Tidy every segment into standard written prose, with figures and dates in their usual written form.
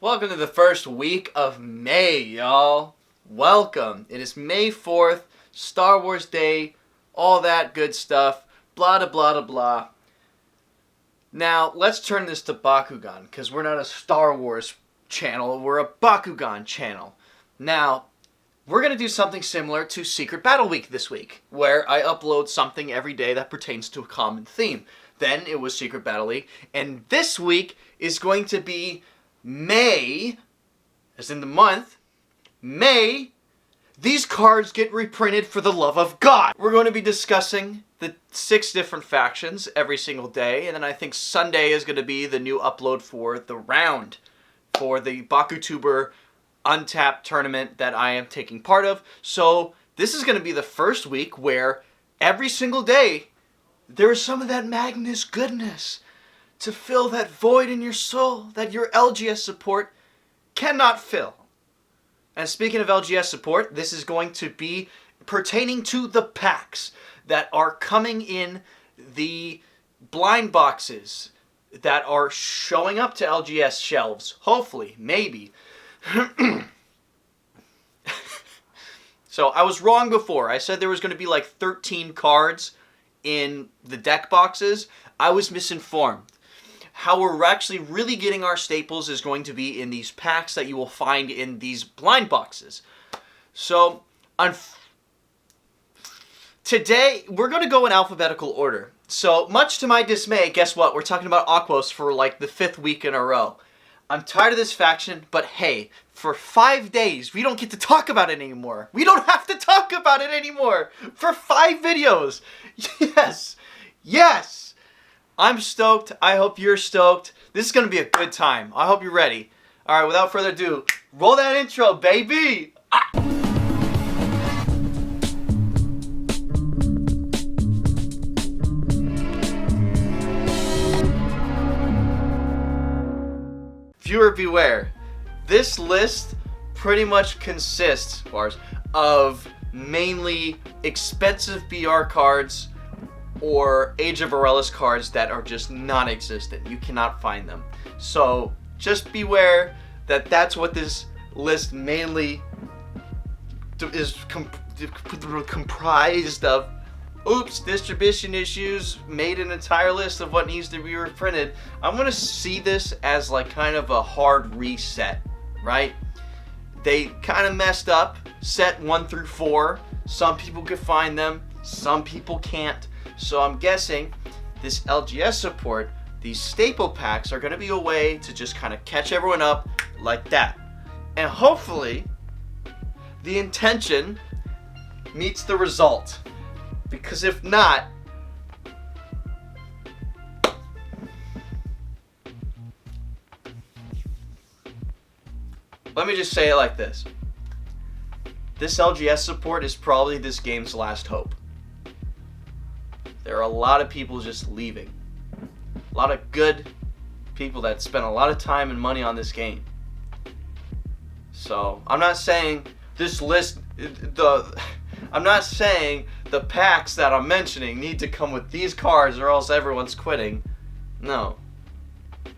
Welcome to the first week of May, y'all. Welcome. It is May 4th, Star Wars Day, all that good stuff, blah, blah, blah, blah. Now, let's turn this to Bakugan, because we're not a Star Wars channel, we're a Bakugan channel. Now, we're going to do something similar to Secret Battle Week this week, where I upload something every day that pertains to a common theme. Then it was Secret Battle Week, and this week is going to be May, as in the month, May, these cards get reprinted for the love of God. We're going to be discussing the 6 different factions every single day, and then I think Sunday is going to be the new upload for the round, for the BakuTuber Untapped tournament that I am taking part of. So this is going to be the first week where every single day there is some of that Magnus goodness to fill that void in your soul that your LGS support cannot fill. And speaking of LGS support, this is going to be pertaining to the packs that are coming in the blind boxes that are showing up to LGS shelves. Hopefully, maybe. So I was wrong before. I said there was going to be like 13 cards in the deck boxes. I was misinformed. How we're actually really getting our staples is going to be in these packs that you will find in these blind boxes. So, today, we're going to go in alphabetical order. So, much to my dismay, guess what? We're talking about Aquos for like the 5th week in a row. I'm tired of this faction, but hey, for 5 days, we don't get to talk about it anymore. We don't have to talk about it anymore for 5 videos. Yes, yes. I'm stoked. I hope you're stoked. This is going to be a good time. I hope you're ready. All right, without further ado, roll that intro, baby. Viewer beware. This list pretty much consists, of mainly expensive BR cards or Age of Aurelus cards that are just non-existent. You cannot find them. So just beware that that's what this list mainly is comprised of. Oops, distribution issues, made an entire list of what needs to be reprinted. I'm going to see this as like kind of a hard reset, right? They kind of messed up set 1 through 4. Some people could find them, some people can't. So I'm guessing this LGS support, these staple packs, are going to be a way to just kind of catch everyone up like that. And hopefully, the intention meets the result. Because if not, let me just say it like this. This LGS support is probably this game's last hope. There are a lot of people just leaving. A lot of good people that spent a lot of time and money on this game. So, I'm not saying this list, I'm not saying the packs that I'm mentioning need to come with these cards or else everyone's quitting. No. The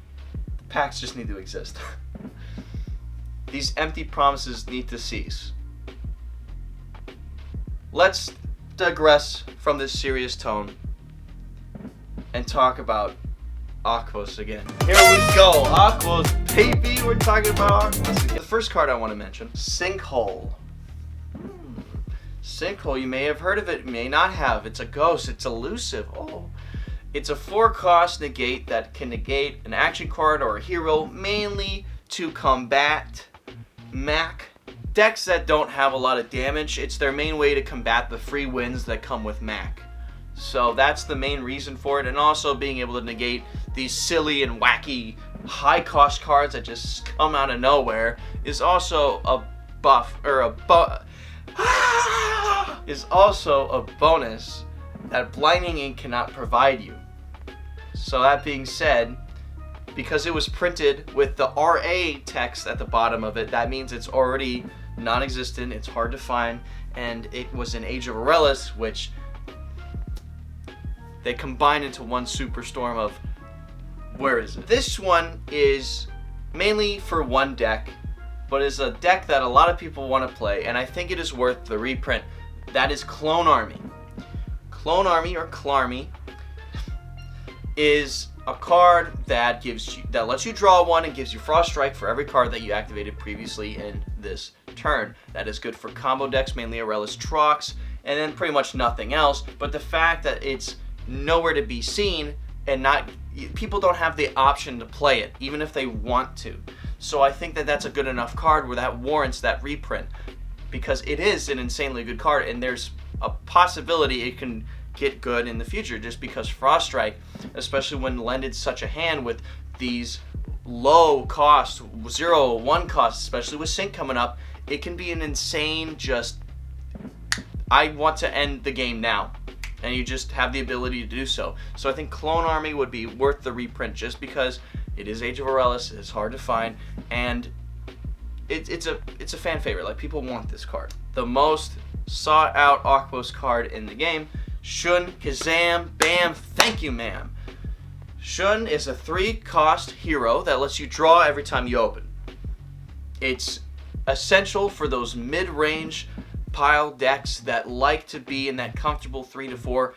packs just need to exist. These empty promises need to cease. Let's digress from this serious tone and talk about Aquos again. Here we go, Aquos, baby. We're talking about Aquos again. The first card I want to mention, Sinkhole. Sinkhole, you may have heard of it, you may not have. It's a ghost, it's elusive. Oh, it's a 4-cost negate that can negate an action card or a hero, mainly to combat Mac decks that don't have a lot of damage. It's their main way to combat the free wins that come with Mac. So that's the main reason for it, and also being able to negate these silly and wacky high-cost cards that just come out of nowhere is also a buff, or is also a bonus that Blinding Ink cannot provide you. So that being said, because it was printed with the RA text at the bottom of it, that means it's already non-existent, it's hard to find, and it was an Age of Aurelus, which they combined into one superstorm of, where is it? This one is mainly for one deck, but is a deck that a lot of people want to play, and I think it is worth the reprint. That is Clone Army. Clone Army, or Clarmy, is a card that lets you draw one and gives you Frost Strike for every card that you activated previously in this turn. That is good for combo decks, mainly Aurelus Trox, and then pretty much nothing else. But the fact that it's nowhere to be seen and people don't have the option to play it, even if they want to. So I think that that's a good enough card where that warrants that reprint, because it is an insanely good card, and there's a possibility it can get good in the future, just because Frost Strike, especially when lended such a hand with these low cost, 0/1 costs, especially with Sync coming up, it can be an insane I want to end the game now, and you just have the ability to do so. So I think Clone Army would be worth the reprint, just because it is Age of Aurelus, it's hard to find, and it's a fan favorite. Like, people want this card. The most sought out Aquos card in the game, Shun, Kazam, bam, thank you ma'am. Shun is a 3-cost hero that lets you draw every time you open. It's essential for those mid-range pile decks that like to be in that comfortable 3 to 4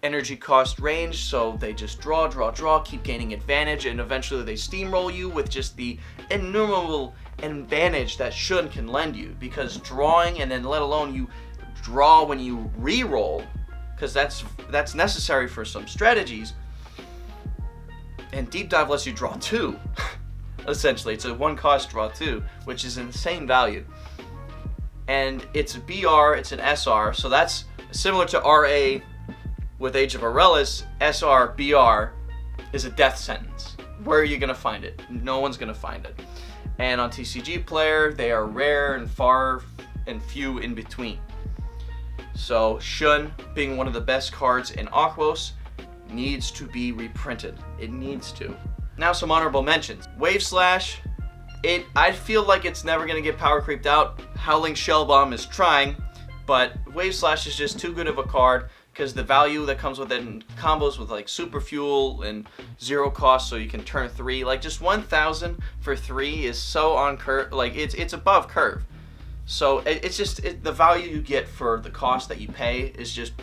energy cost range, so they just draw, keep gaining advantage, and eventually they steamroll you with just the innumerable advantage that Shun can lend you, because drawing, and then let alone you draw when you re-roll, because that's necessary for some strategies, and Deep Dive lets you draw 2. Essentially, it's a 1-cost draw 2, which is insane value. And it's a BR, it's an SR, so that's similar to RA with Age of Aurelus. SR, BR is a death sentence. Where are you going to find it? No one's going to find it. And on TCG Player, they are rare and far and few in between. So Shun, being one of the best cards in Aquos, needs to be reprinted. It needs to. Now some honorable mentions. Wave Slash, I feel like it's never going to get power creeped out. Howling Shell Bomb is trying, but Wave Slash is just too good of a card, because the value that comes with it in combos with like Super Fuel and 0 cost, so you can turn 3, like just 1,000 for 3 is so on curve, like it's above curve. So it's just the value you get for the cost that you pay is just,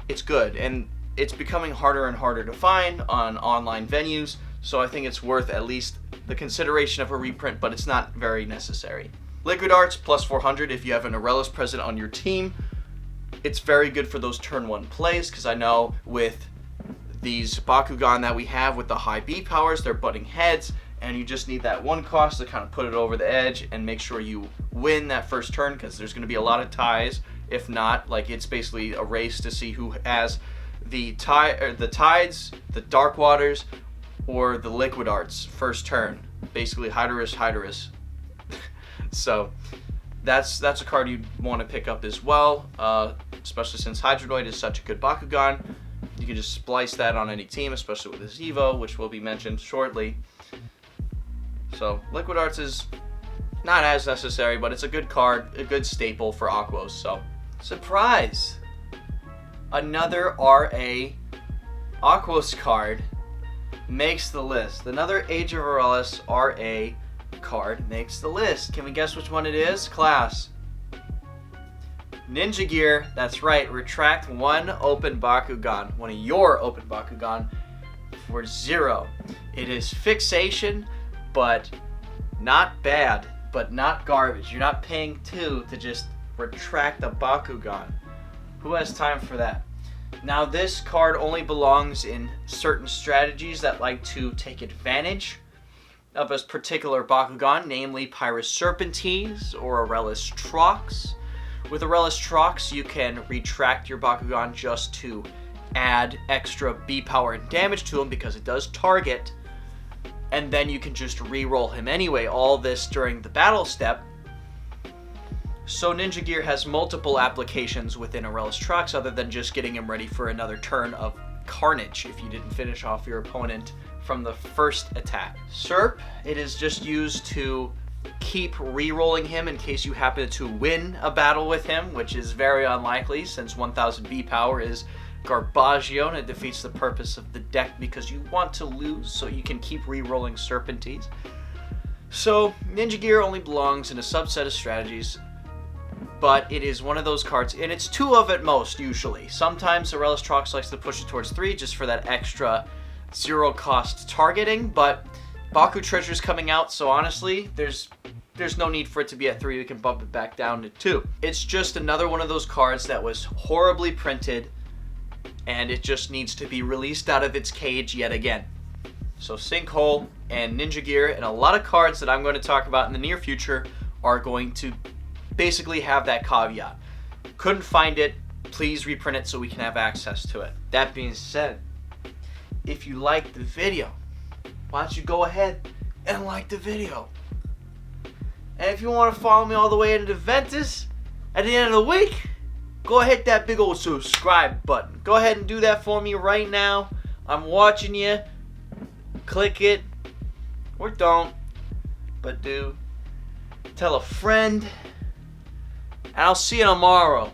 it's good, and it's becoming harder and harder to find on online venues. So I think it's worth at least the consideration of a reprint, but it's not very necessary. Liquid Arts plus 400 if you have an Aurelus present on your team. It's very good for those turn 1 plays, because I know with these Bakugan that we have with the high B powers, they're butting heads, and you just need that 1 cost to kind of put it over the edge and make sure you win that first turn, because there's going to be a lot of ties. If not, like, it's basically a race to see who has the Tides, the Dark Waters, or the Liquid Arts first turn. Basically, Hydorus. So that's a card you'd want to pick up as well, especially since Hydronoid is such a good Bakugan. You can just splice that on any team, especially with this Evo, which will be mentioned shortly. So Liquid Arts is not as necessary, but it's a good card, a good staple for Aquos. So surprise! Another RA Aquos card makes the list. Another Age of Aurelus RA card makes the list. Can we guess which one it is, class? Ninja Gear, that's right. Retract 1 open Bakugan, one of your open Bakugan, for 0. It is fixation, but not bad, but not garbage. You're not paying 2 to just retract a Bakugan. Who has time for that? Now, this card only belongs in certain strategies that like to take advantage of a particular Bakugan, namely Resurgence or Aurelus Trox. With Aurelus Trox, you can retract your Bakugan just to add extra B power and damage to him, because it does target, and then you can just re-roll him anyway, all this during the battle step. So Ninja Gear has multiple applications within Aurelus Trox, other than just getting him ready for another turn of carnage if you didn't finish off your opponent from the first attack. Serp, it is just used to keep re-rolling him in case you happen to win a battle with him, which is very unlikely since 1000 B power is Garbaggio, and it defeats the purpose of the deck because you want to lose so you can keep re-rolling Serpentines. So, Ninja Gear only belongs in a subset of strategies, but it is one of those cards, and it's 2 of at most, usually. Sometimes Aurelus Trox likes to push it towards 3 just for that extra 0-cost targeting, but Baku Treasure's coming out, so honestly, there's no need for it to be at 3. We can bump it back down to 2. It's just another one of those cards that was horribly printed, and it just needs to be released out of its cage yet again. So Sinkhole and Ninja Gear and a lot of cards that I'm going to talk about in the near future are going to basically have that caveat. Couldn't find it, please reprint it so we can have access to it. That being said, if you liked the video, why don't you go ahead and like the video? And if you want to follow me all the way into Ventus at the end of the week, go ahead hit that big old subscribe button. Go ahead and do that for me right now. I'm watching you. Click it, or don't, but do. Tell a friend, and I'll see you tomorrow.